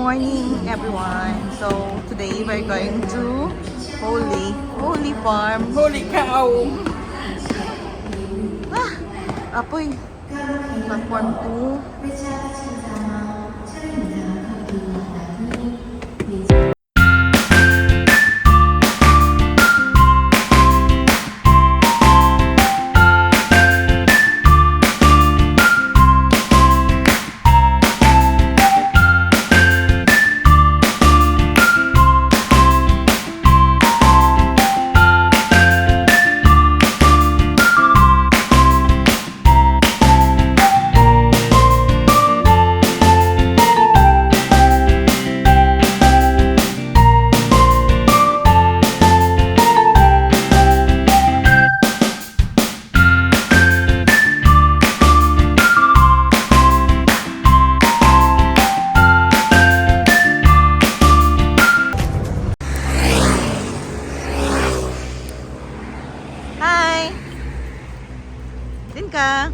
morning, everyone. So today we're going to Holy Farm. Holy cow! Apoy. Platform 2. Din ka.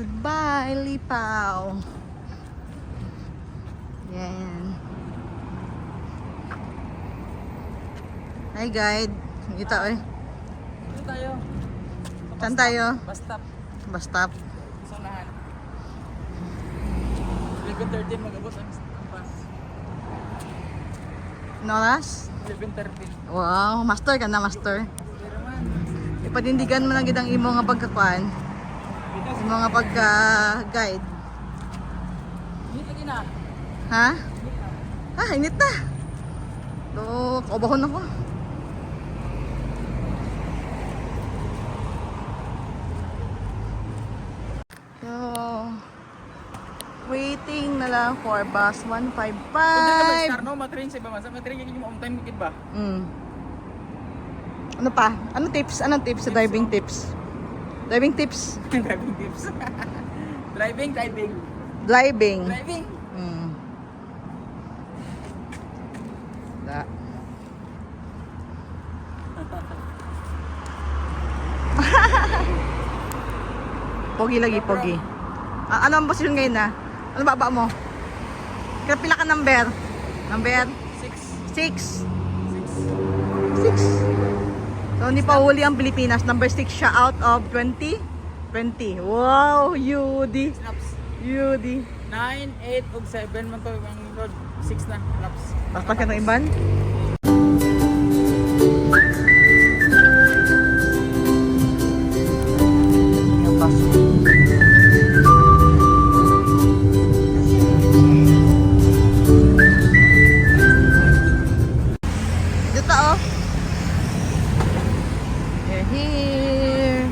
Goodbye, Lipaw. Yan. Hi, guide. Kita eh. Dito tayo. Saan tayo? Bastap. Bastap. Sonahan. 11:13 mag-abot ang bus. Noras? 11:13. Wow, master ka na, master. Pero man, Ipatindigan mo lang gid ang imo nga pagkakuan. Imo nga pagka-guide. hindi lagi na. Ha? Ah, init na. Do, kaubahon ako. So, waiting na lang for bus Kung di ka 155. mag-start no, matrain sa iba man. Sa matrain yung on time bukid ba? Mm. Ano pa? Anong tips? Anong tips sa driving tips? Driving tips? Driving tips. Driving. Driving. Driving. Mm. Da. Pogi lagi, pogi. Ah, ano ang posisyon ngayon na? Ano baba mo? Kaya pila ka number? Number 6. 6. 6. So, hindi pa huli ang Pilipinas. Number 6 siya out of 20. 20. Wow, Yudi. Snaps. Yudi. 9, 8, ug 7 man to ang road. 6 na. Snaps. Paspas ka ng iban? Yung paso. Dito oh. You're here.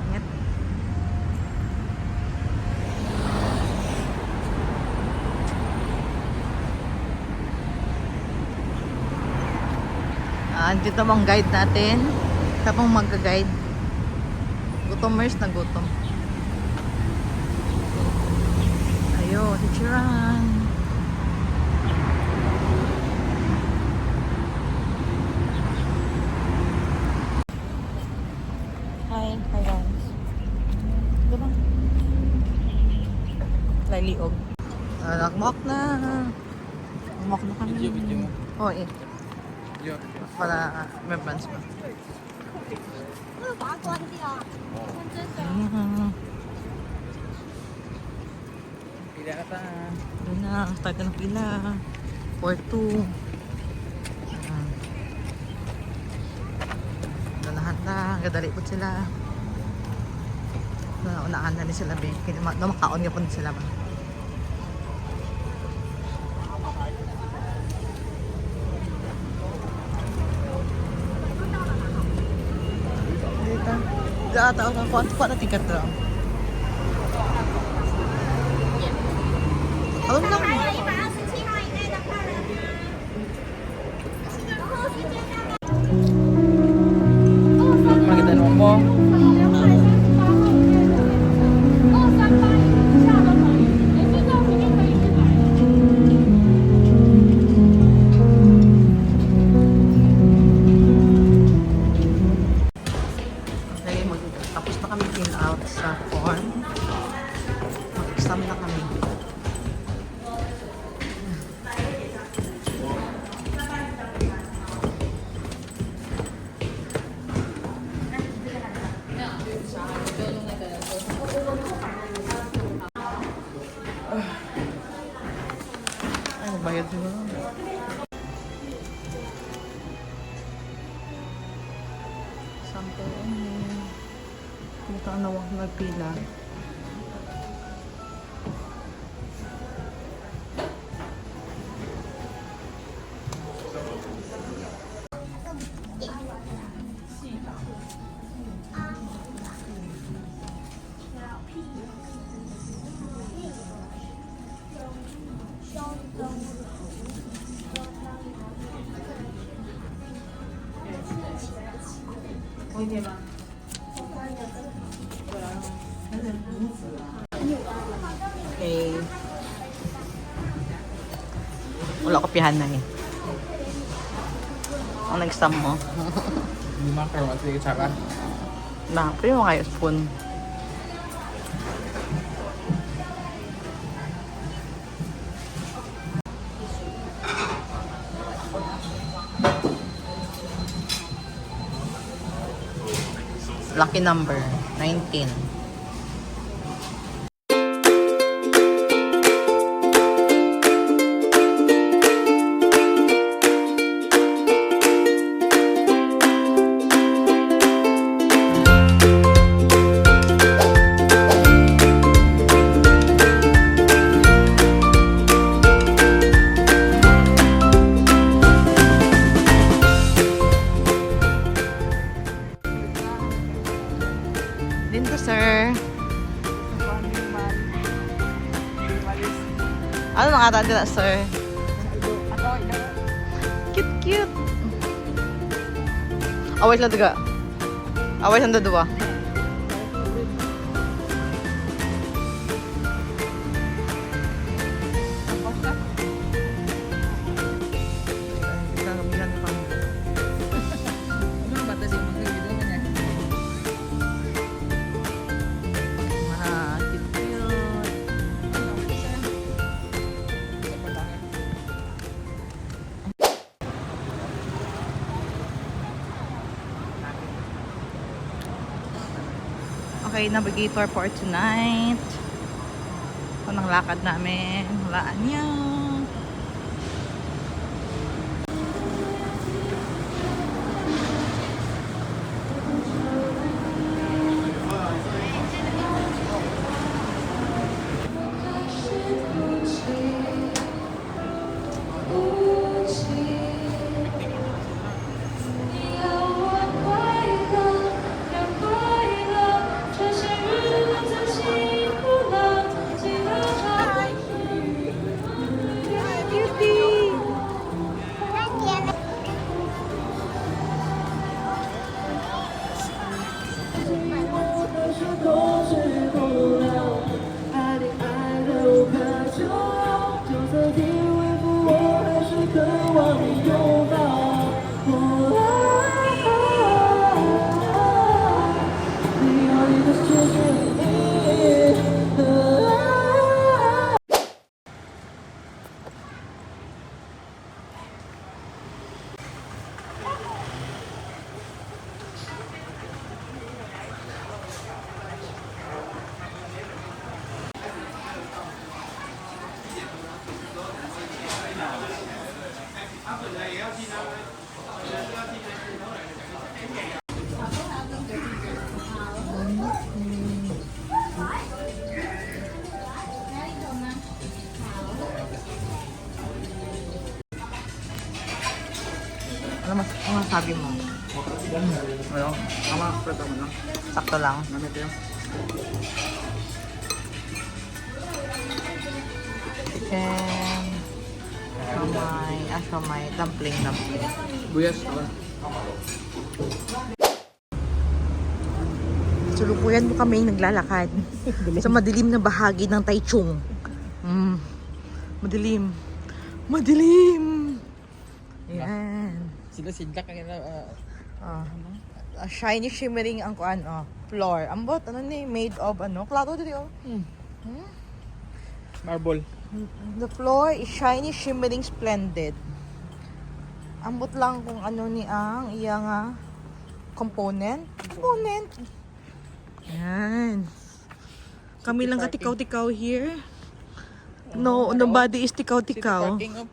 Ingat. Dito mong guide natin. Ito pong mag-guide. Gutomers na gutom. Ayo, teacheran. Hi guys. Diba? Laliog. Nakmok na. Nakmok na kami. Video mo. Oo eh. Video. Para remembrance mo. Pila ka ta. Doon na, start na ng pila. 4-2. Ganahan na, gadali po sila. Unahan na ni sila, be. Makaon nga po sila ba? Dito. Dito ako kuha na ticket lang. Alam lang. Maganda naman mo. Okay, tapos na kami fill out sa form. Mag-exam na kami. Ay, magbayad sila. Sample Dito ang nawag nagpila. Okay. Wala ko pihan na eh. Ang nag-exam mo. Hindi makaroon at sige tsaka. Na, pwede mo kayo spoon. Lucky number, 19. Dito, sir. Ano nang ata dito, sir? Cute, cute. Away lang daga. Away lang dalawa. Okay, navigator for tonight. Ito nang lakad namin. Walaan niya. Ano masabi mo? Ano? Tama, preta mo lang. Sakto lang. Namit yun. Chicken. Siomay, dumpling. Buyas, ako. Sulukuyan mo kami naglalakad sa madilim na bahagi ng Taichung. Madilim. Yan. Sila kanina. A shiny shimmering ang kuan floor. Ambot ano ni made of klaro dito Marble. The floor is shiny shimmering splendid. Ambot lang kung ano ni ang iyang component. Yan. Kami lang katikaw-tikaw here. No, nobody is tikaw-tikaw. Parking of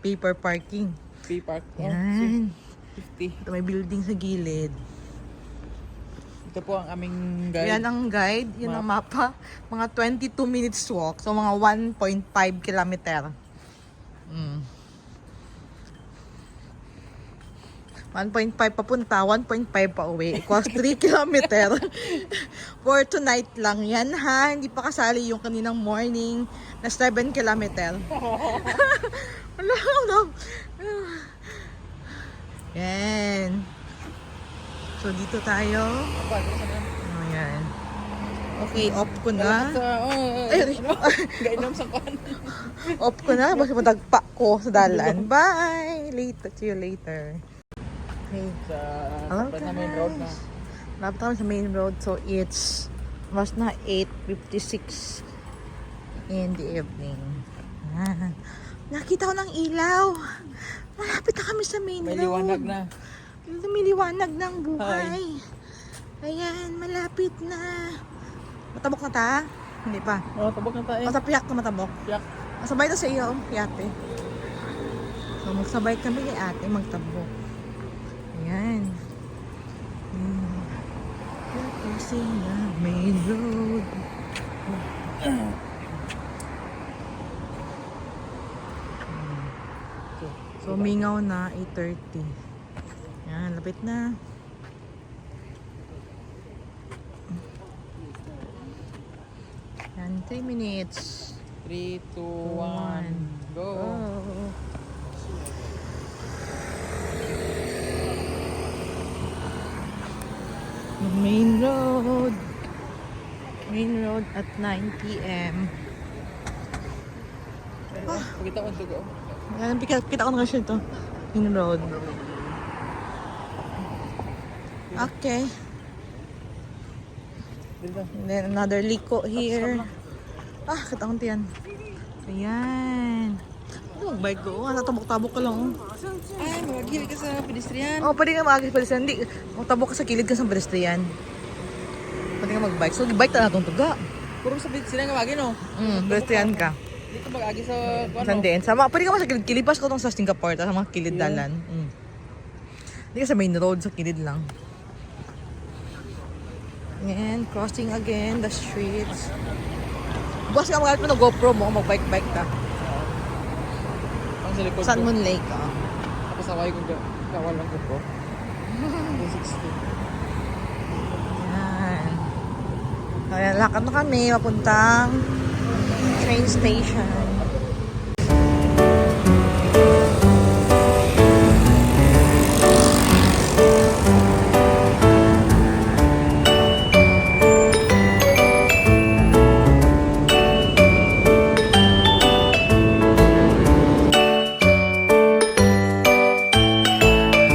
Paper parking. Pay park. Yan. 50. Ito may building sa gilid. Ito po ang aming guide. Yan ang guide. Yan ang mapa. Mga 22 minutes walk. So, mga 1.5 kilometer. 1.5 papunta, 1.5 pa uwi. Equals 3 kilometer. For tonight lang yan, ha? Hindi pa kasali yung kaninang morning na 7 kilometer. Wala. Yan. So, dito tayo. Ayan. Okay, off ko na. Gainom sa kwan. Off ko na. Basta matagpa ko sa dalan. Bye! Later. See you later. Okay. Sa Hello, tapat na main road na. Lapit kami sa main road. So, it's mas na 8:56 in the evening. Ayan. Nakita ko ng ilaw. Malapit na kami sa main May road. liwanag na. May liwanag ng buhay. Ayan, malapit na. Matabok na ta? Hindi pa. Oh, tabok na tayo. Masapiyak na matabok. Yak. Masabay na sa iyo, ate. So, magsabay kami kay ate magtabok. Ayan. Kasi na main road. So, mingaw na 8:30. Yan, lapit na. Yan, 3 minutes. 3, 2, 1, go. Oh. Main road. Main road at 9 p.m. Pakita ko ito, go. Yan, kita ko na kasi ito. Main road. Okay. Dito. And then another liko here. Kita ko yan. Ayan. Ano magbike ko? Natabok-tabok ka lang. Ay, magigil ka sa pedestrian. Pwede nga mag-agis pedestrian. Hindi, magtabok ka sa kilid ka sa pedestrian. Pwede nga mag-bike. So, bike na natong tuga. Puro sa pedestrian nga wagi, no? Pedestrian ka. Hindi ka mag-agi sa ano. Sandin. Pwede ka sa kilid. Kilipas ko tong sa Singapore. Sa mga kilid dalan. Hindi ka sa main road. Sa kilid lang. And crossing again the streets. Bukas ka magalit mo ng GoPro mo. Mag-bike-bike ka. Ang sa likod Sun ko. Moon Lake, Tapos away ko kawal lang ko po. 260. Yan. Kaya lakad na kami papuntang train station.